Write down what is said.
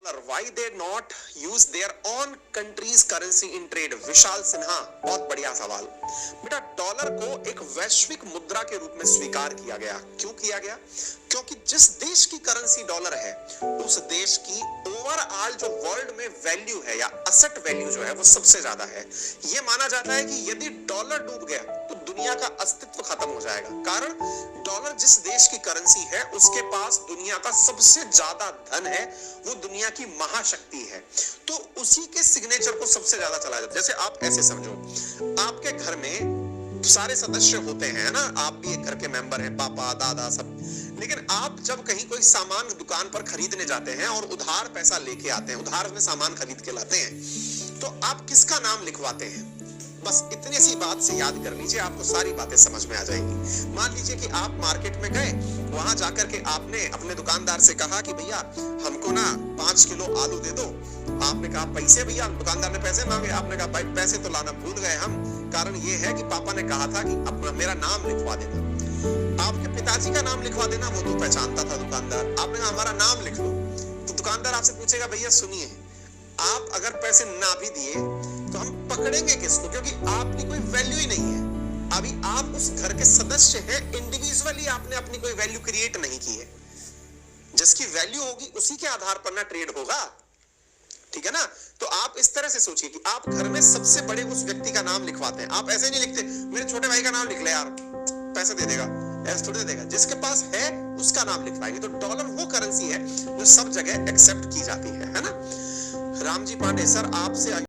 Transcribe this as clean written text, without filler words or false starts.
Why they not use their own country's currency in trade? विशाल सिन्हा, बहुत बढ़िया सवाल। बेटा, डॉलर को एक वैश्विक मुद्रा के रूप में स्वीकार किया गया। क्यों किया गया? क्योंकि जिस देश की करेंसी डॉलर है, उस देश की ओवरऑल जो वर्ल्ड में वैल्यू है या असेट वैल्यू जो है वो सबसे ज्यादा है। ये माना जाता है कि यदि डॉलर डूब गया तो दुनिया का अस्तित्व खत्म हो जाएगा। कारण डॉलर जिस देश की करेंसी है उसके पास दुनिया का सबसे ज्यादा धन है, वो दुनिया की महाशक्ति है, तो उसी के सिग्नेचर को सबसे ज्यादा चलाया जाता है। जैसे आप ऐसे समझो, आपके घर में सारे सदस्य होते हैं ना, आप भी एक घर के मेंबर हैं, पापा दादा सब, लेकिन आप जब कहीं कोई सामान दुकान पर खरीदने जाते हैं और उधार पैसा लेके आते हैं, उधार में सामान खरीद के लाते हैं, तो आप किसका नाम लिखवाते हैं? बस इतनी सी बात से याद कर लीजिए, आपको सारी बातें समझ में आ जाएंगी। मान लीजिए कि आप मार्केट में गए, वहां जाकर के आपने अपने दुकानदार से कहा कि भैया हमको ना 5 किलो आलू दे दो। आपने कहा पैसे भैया? दुकानदार ने पैसे मांगे, आपने कहा भाई पैसे तो लाना भूल गए हम, कारण ये है कि पापा ने कहा था कि अपना मेरा नाम लिखवा देना। आपके पिताजी का नाम लिखवा देना, वो तो पहचानता था दुकानदार। आपने कहा हमारा नाम लिख लो, तो दुकानदार आपसे पूछेगा भैया सुनिए, आप अगर पैसे ना भी दिए तो हम पकड़ेंगे किसको? क्योंकि आपकी कोई वैल्यू ही नहीं है। अभी आप उस घर के सदस्य हैं, इंडिविजुअली आपने अपनी कोई वैल्यू क्रिएट नहीं की है। जिसकी वैल्यू होगी उसी के आधार पर ना ट्रेड होगा, ठीक है ना? तो आप इस तरह से सोचिए कि आप घर में सबसे बड़े उस व्यक्ति का नाम लिखवाते हैं। आप ऐसे नहीं लिखते मेरे छोटे भाई का नाम लिख ले यार, पैसे दे देगा, ऐसे थोड़ी दे देगा। जिसके पास है उसका नाम लिखवाएंगे। तो डॉलर वो करेंसी है जो सब जगह एक्सेप्ट की जाती है ना? रामजी पांडे सर, आपसे